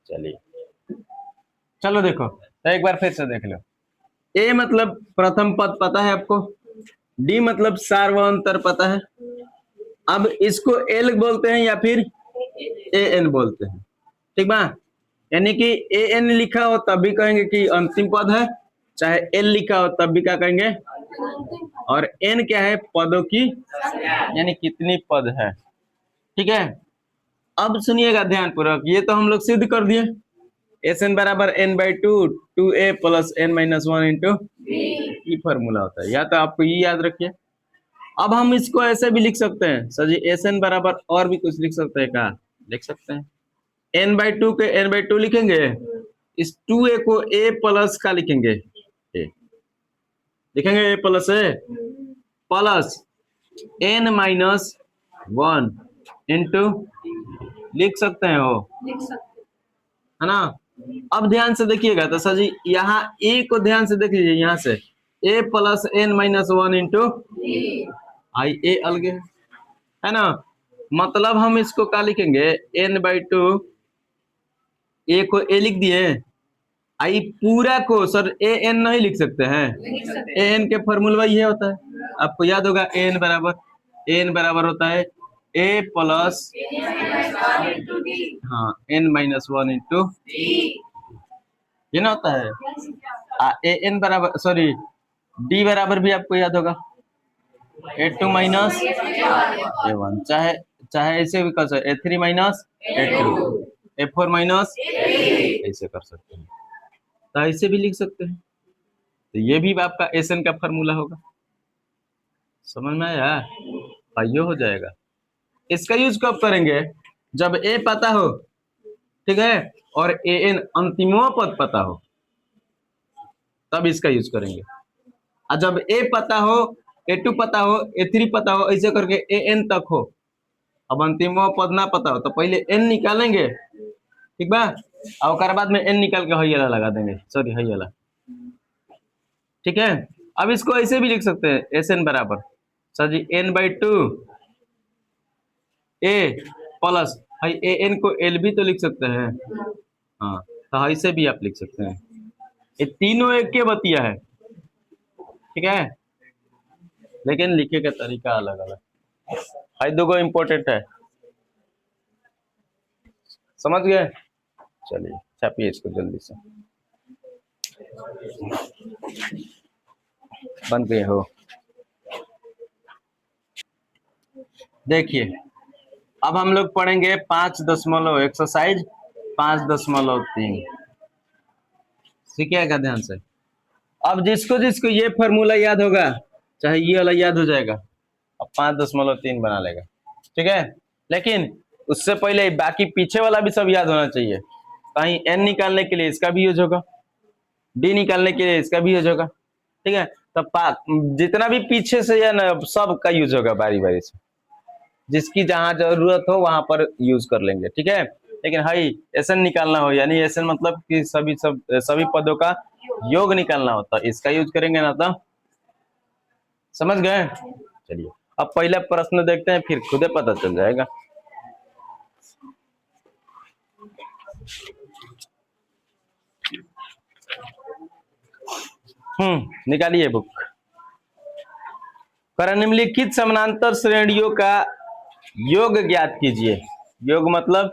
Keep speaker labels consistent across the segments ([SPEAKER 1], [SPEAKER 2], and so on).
[SPEAKER 1] चलिए, चलो देखो तो एक बार फिर से देख लो। ए मतलब प्रथम पद पता है आपको, डी मतलब सार्वंतर पता है। अब इसको एल बोलते हैं या फिर ए एन बोलते हैं, ठीक बा। यानी कि ए एन लिखा हो तब भी कहेंगे कि अंतिम पद है, चाहे एल लिखा हो तब भी क्या कहेंगे। और एन क्या है, पदों की यानी कितनी पद है, ठीक है। अब सुनिएगा ध्यान पूर्वक, ये तो हम लोग सिद्ध कर दिए, एस एन बराबर N by two A plus N minus one into E formula होता है, या तो आपको ये याद रखिए। अब हम इसको ऐसे भी लिख सकते हैं सर जी, एस एन बराबर और भी कुछ लिख सकते हैं, क्या लिख सकते हैं, एन बाई टू के एन बाई टू लिखेंगे, इस टू ए को ए प्लस का लिखेंगे, ए लिखेंगे A plus A plus N minus one into, लिख सकते हैं हो, है ना। अब ध्यान से देखिएगा तो सर जी यहाँ ए को ध्यान से देख लीजिए, यहाँ से A plus N minus one into I, A अलग है ना। मतलब हम इसको क्या लिखेंगे, एन बाई टू, ए को ए लिख दिए, आई पूरा को सर ए एन नहीं लिख सकते हैं, ए एन के फॉर्मूला ये होता है, आपको याद होगा, एन बराबर होता है ए प्लस, हाँ एन माइनस वन इंटू, ये ना होता है। ए एन बराबर सॉरी डी बराबर भी आपको याद होगा A two minus A one, चाहे चाहे ऐसे भी कर सकते, A three minus A two, A four minus, ऐसे कर सकते हैं, तो ऐसे भी लिख सकते हैं। तो ये भी आपका एस एन का फॉर्मूला होगा, समझ में आया, आइयो हो जाएगा। इसका यूज कब करेंगे, जब ए पता हो, ठीक है, और ए एन अंतिमो पद पता हो, तब इसका यूज करेंगे। और जब ए पता हो, ए टू पता हो, ए थ्री पता हो, ऐसे करके ए एन तक हो, अब अंतिमो पद ना पता हो तो पहले एन निकालेंगे, ठीक बा, और उसके बाद में एन निकाल के हई वाला लगा देंगे, सॉरी हई वाला, ठीक है। अब इसको ऐसे भी लिख सकते हैं, एस एन बराबर सर जी N by two A plus हई ए एन को एल भी तो लिख सकते हैं, हाँ तो ऐसे भी आप लिख सकते हैं, ये तीनों एक के बतिया है, ठीक है, लेकिन लिखे का तरीका अलग अलग, हई दो इम्पोर्टेंट है, समझ गए। चलिए छापिए इसको जल्दी से, बन गए हो। देखिए अब हम लोग पढ़ेंगे 5.1 एक्सरसाइज 5.3, सीखिएगा ध्यान से। अब जिसको जिसको ये फॉर्मूला याद होगा, चाहे ये वाला याद हो जाएगा, अब 5.3 बना लेगा, ठीक है। लेकिन उससे पहले बाकी पीछे वाला भी सब याद होना चाहिए, कहीं एन निकालने के लिए इसका भी यूज होगा, डी निकालने के लिए इसका भी यूज होगा, ठीक है। तो जितना भी पीछे से या ना सब का यूज होगा बारी बारी से, जिसकी जहां जरूरत हो वहां पर यूज कर लेंगे, ठीक है। लेकिन हाई एसएन निकालना हो, यानी एसएन मतलब कि सभी पदों का योग निकालना होता है, इसका यूज करेंगे ना, तो समझ गए। चलिए अब पहला प्रश्न देखते हैं, फिर खुदे पता चल जाएगा। निकालिए बुक। निम्नलिखित समानांतर श्रेणियों का योग ज्ञात कीजिए, योग मतलब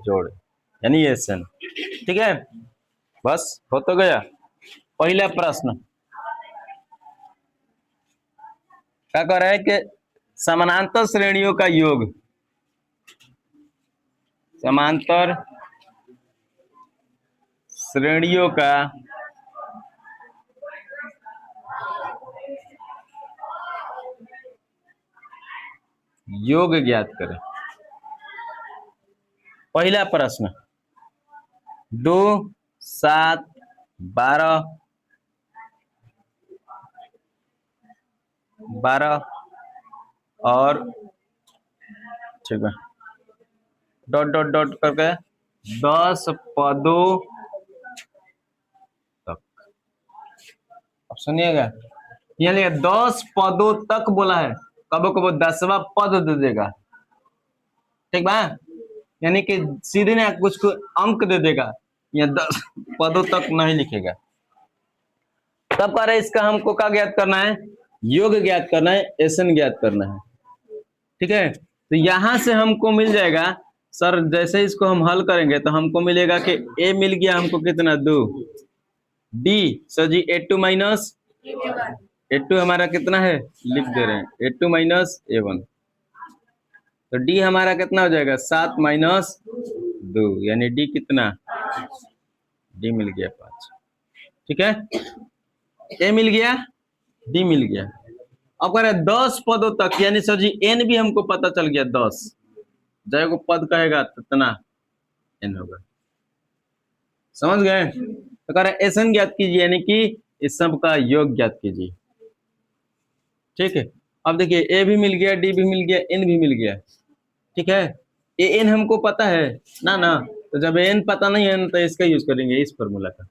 [SPEAKER 1] जोड़, यानी एसएन, ठीक है। बस हो तो गया। पहला प्रश्न क्या कह रहा है कि समानांतर श्रेणियों का योग, समांतर श्रेणियों का योग ज्ञात करें। पहला प्रश्न 2, 7, 12 और ठीक है डॉट डॉट डॉट करके 10 पदों तक। अब सुनिएगा, यहाँ 10 पदों तक बोला है, कबो कबो 10वां पद दे देगा, ठीक बा। यानी कि सीधे ना कुछ को अंक दे देगा या 10 पदों तक नहीं लिखेगा। तब कह रहे इसका हमको क्या ज्ञात करना है, योग ज्ञात करना है, एसन ज्ञात करना है। ठीक है, तो यहां से हमको मिल जाएगा सर, जैसे इसको हम हल करेंगे तो हमको मिलेगा कि ए मिल गया हमको कितना 2, डी सर जी A2 माइनस A2 हमारा कितना है लिख दे रहे हैं A2 माइनस A1, तो डी हमारा कितना हो जाएगा 7 माइनस 2, यानी डी कितना, डी मिल गया 5। ठीक है, ए मिल गया, डी मिल गया। अब कह रहे 10 पदों तक, यानी सर जी एन भी हमको पता चल गया 10, जय को पद कहेगा कितना एन होगा। समझ गए, तो कह रहे एसन ज्ञात कीजिए, यानी कि इस सब का योग ज्ञात कीजिए। ठीक है, अब देखिए ए भी मिल गया, डी भी मिल गया, एन भी मिल गया। ठीक है, ए एन हमको पता है ना ना, तो जब एन पता नहीं है तो इसका यूज करेंगे, इस फॉर्मूला का।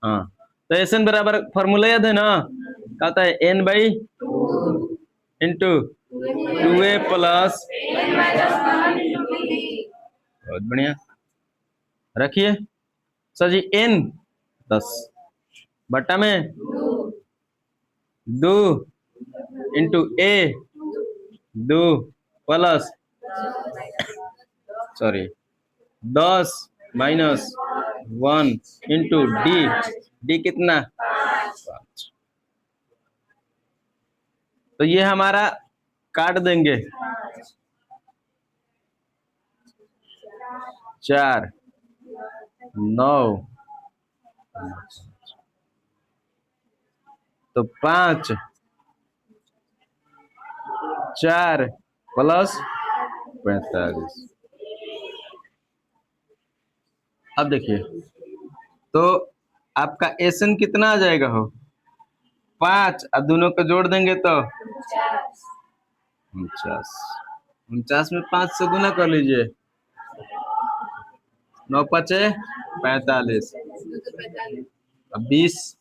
[SPEAKER 1] हाँ, तो एस एन बराबर फॉर्मूला याद है ना, कहता है N by into 2a plus, बहुत बढ़िया, रखिए सर जी एन 10 बटा में 2 इंटू ए 2 plus, sorry 10 minus 1 into D, D कितना 5। तो ये हमारा काट देंगे 4 9, तो 5 4 प्लस 45। अब देखिए तो आपका एसन कितना आ जाएगा हो 5, और दोनों को जोड़ देंगे तो 49, 49 में 5 से गुना कर लीजिए, 9 5 45, अब 20,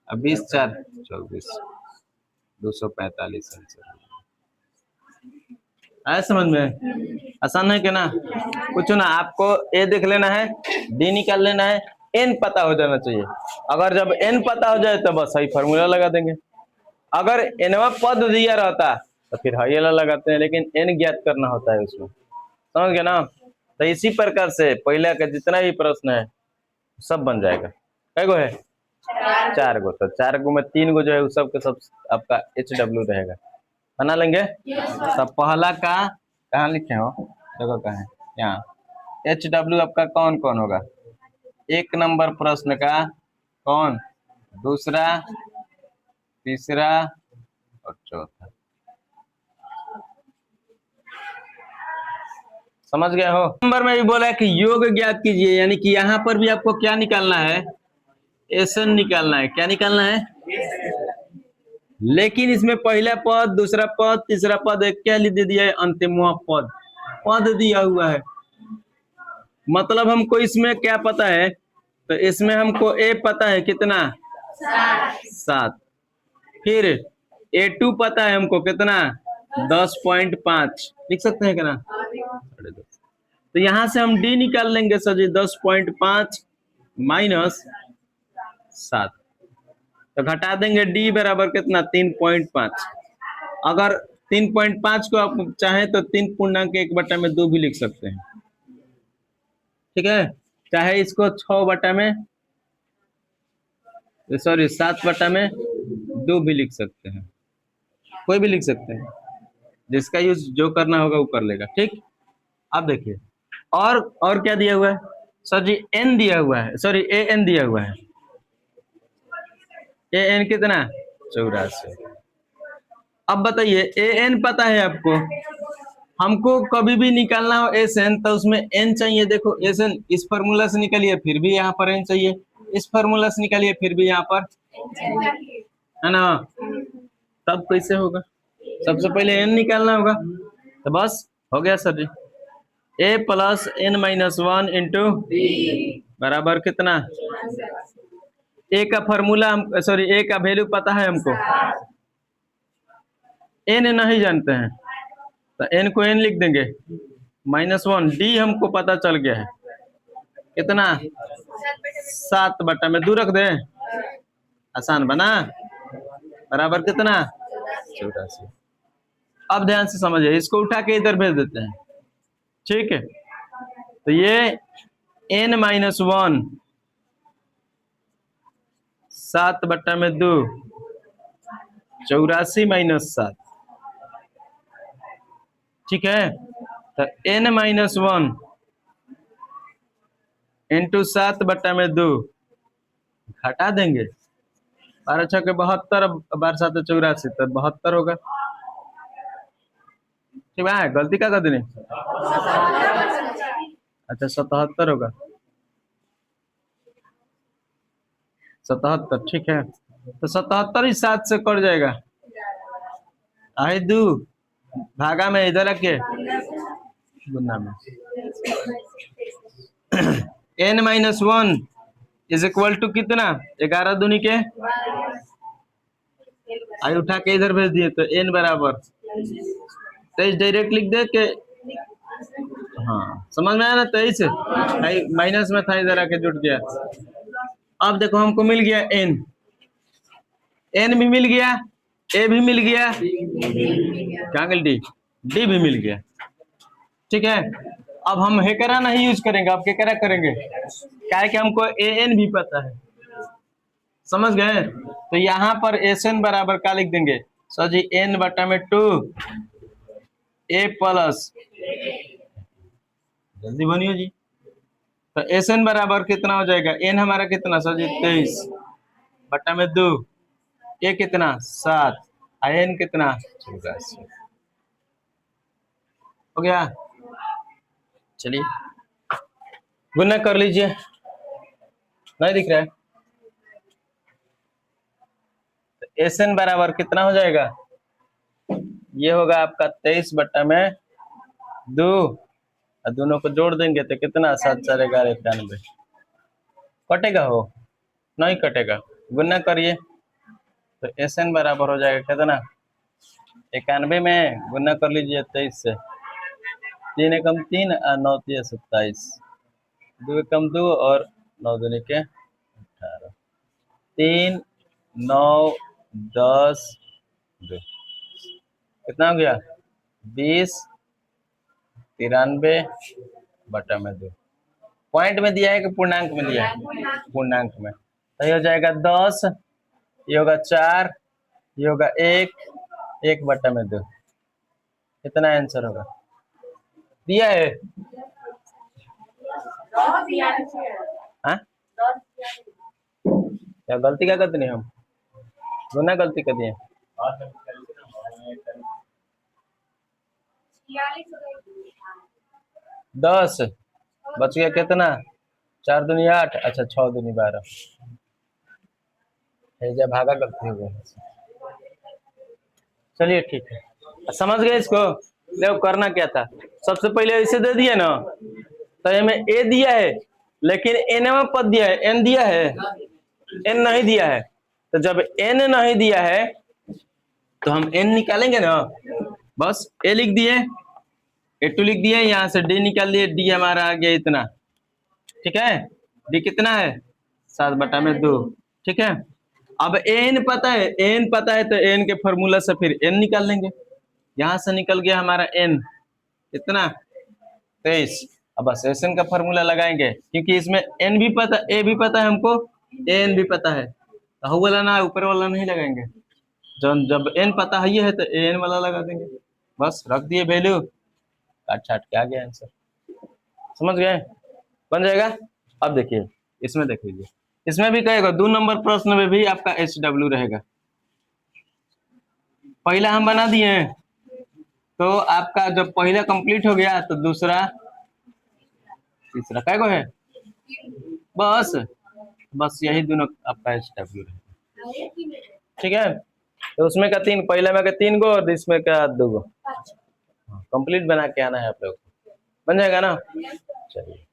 [SPEAKER 1] अब 20 4 24, 245 आंसर। आया समझ में, आसान है क्या ना, कुछ ना, आपको ए देख लेना है, डी निकाल लेना है, एन पता हो जाना चाहिए। अगर जब एन पता हो जाए तो बस सही फॉर्मूला लगा देंगे। अगर एनवा पद दिया रहता तो फिर हाई वाला लगाते हैं, लेकिन एन ज्ञात करना होता है उसमें। समझ गए ना, तो इसी प्रकार से पहले का जितना भी प्रश्न है सब बन जाएगा। कै गो है 4 गो, तो 4 गो में 3 गो जो है सब के सब आपका HW रहेगा, बना लेंगे। तो पहला का कहाँ लिखे हो, जगह कहाँ है, यहाँ HW आपका कौन कौन होगा, 1 नंबर प्रश्न का कौन, दूसरा, तीसरा और चौथा। समझ गए हो। नंबर में भी बोला है कि योग ज्ञात कीजिए, यानी कि यहाँ पर भी आपको क्या निकालना है, एसन निकालना है। क्या निकालना है, लेकिन इसमें पहला पद, दूसरा पद, तीसरा पद, एक क्या दे दिया है, अंतिमवा पद, पद दिया हुआ है। मतलब हमको इसमें क्या पता है, तो इसमें हमको ए पता है कितना 7, फिर A2 पता है हमको कितना 10.5, लिख सकते हैं क्या ना, तो यहां से हम डी निकाल लेंगे सर जी, 10.5 माइनस 7, तो घटा देंगे डी बराबर कितना 3.5। अगर 3.5 को आप चाहें तो 3.1/2 भी लिख सकते हैं। ठीक है, चाहे इसको 7/2 भी लिख सकते हैं, कोई भी लिख सकते हैं, जिसका यूज जो करना होगा वो कर लेगा। ठीक, अब देखिए और क्या दिया हुआ है सर जी, एन दिया हुआ है, सॉरी ए एन दिया हुआ है, ए एन कितना 84। अब बताइए ए एन पता है आपको, हमको कभी भी निकालना हो एस एन तो उसमें एन चाहिए। देखो एस एन इस फॉर्मूला से निकालिए, फिर भी यहाँ पर एन चाहिए, इस फॉर्मूला से निकालिए, फिर भी यहाँ पर, है ना, तब कैसे होगा, सबसे पहले एन निकालना होगा। तो बस हो गया सर जी, ए प्लस एन माइनस 1 इंटू बराबर कितना, ए का फॉर्मूला हम, सॉरी ए का वैल्यू पता है हमको, एन नहीं जानते हैं तो एन को एन लिख देंगे, -1, डी हमको पता चल गया है कितना, 7/2 रख दे, आसान बना, बराबर कितना, 84। अब ध्यान से समझिए, इसको उठा के इधर भेज देते हैं, ठीक है। तो ये n-1 7/2 84 - 7, ठीक है। तो n-1 इंटू 7/2 घटा देंगे, 12 छके 72, 12 7 84, तो 72 होगा, ठीक है। गलती क्या कर देनी, अच्छा 77 होगा, 77, ठीक है। तो 77 ही 7 से कट जाएगा, आई 2 भागा में इधर रखे गुना में, n-1 इज इक्वल टू कितना, 11 दूनी के, आई उठा के इधर भेज दिए, तो n बराबर 23 डायरेक्ट लिख दे के, हाँ समझ में आया ना, 23 माइनस में था, इधर आके जुट गया। अब देखो हमको मिल गया n, n भी मिल गया, a भी मिल गया, क्या डी, डी भी मिल गया, ठीक है। अब हम हेकरा नहीं यूज करेंगे, अब क्या करेंगे, क्या है कि हमको an भी पता है, समझ गए। तो यहाँ पर SN बराबर क्या लिख देंगे sir ji, n/2 a plus, जल्दी बनियो जी। तो SN बराबर कितना हो जाएगा, n हमारा कितना सर जी 23/2, a कितना 7, n कितना 84 हो गया। चलिए गुना कर लीजिए, नहीं दिख रहा है। तो SN बराबर कितना हो जाएगा, ये होगा आपका 23/2, और दोनों को जोड़ देंगे तो कितना, 7 4 11 91, कटेगा हो, नहीं कटेगा, गुना करिए। तो SN बराबर हो जाएगा कितना, 91 में गुना कर लीजिए 23 से, 3 एकम 3 और 9 3 27, 2 एकम 2 और 9 दूनी के 18, 3 9 10 2, कितना हो गया 20 93/2, पॉइंट में दिया है कि पूर्णांक में दिया है, पूर्णांक में, तो ये हो जाएगा 10, ये होगा 4, ये होगा 1/2, कितना आंसर होगा, दिया है, हाँ क्या गलती क्या करते नहीं हम, गुना गलती कर दिए, 10 बच गया कितना, 4 दूनी 8, अच्छा 6 दूनी 12, भागा गलती हो गया। चलिए ठीक है, समझ गए इसको। देखो करना क्या था, सबसे पहले ऐसे दे दिए ना, तो हमें ए दिया है, लेकिन एन में पद दिया है, एन दिया है, एन नहीं दिया है। तो जब एन नहीं दिया है तो हम एन निकालेंगे ना, बस ए लिख दिए, A2 लिख दिए, यहाँ से डी निकाल दिए, डी हमारा आ गया इतना, ठीक है। डी कितना है 7/2, ठीक है। अब एन पता है, एन पता है, तो एन के फॉर्मूला से फिर एन निकाल लेंगे, यहाँ से निकल गया हमारा एन कितना 23। अब बस एन का फॉर्मूला लगाएंगे, क्योंकि इसमें एन भी पता, ए भी पता है हमको, एन भी पता है, तो वाला ना ऊपर वाला नहीं लगाएंगे, जब एन पता है तो एन वाला लगा देंगे, बस रख दिए वैल्यू, काट छाट के आ गया आंसर, समझ गए, बन जाएगा। अब देखिए इसमें देख लीजिए, इसमें भी कहेगा 2 नंबर प्रश्न में भी आपका HW रहेगा, पहला हम बना दिए, तो आपका जब पहला कंप्लीट हो गया तो दूसरा तीसरा क्या को है, बस बस यही दोनों आपका HW रहेगा, ठीक है। तो उसमें का 3, पहले में का 3 गो और इसमें का 2 गो, कंप्लीट बना के आना है आप लोग, बन जाएगा ना, चलिए।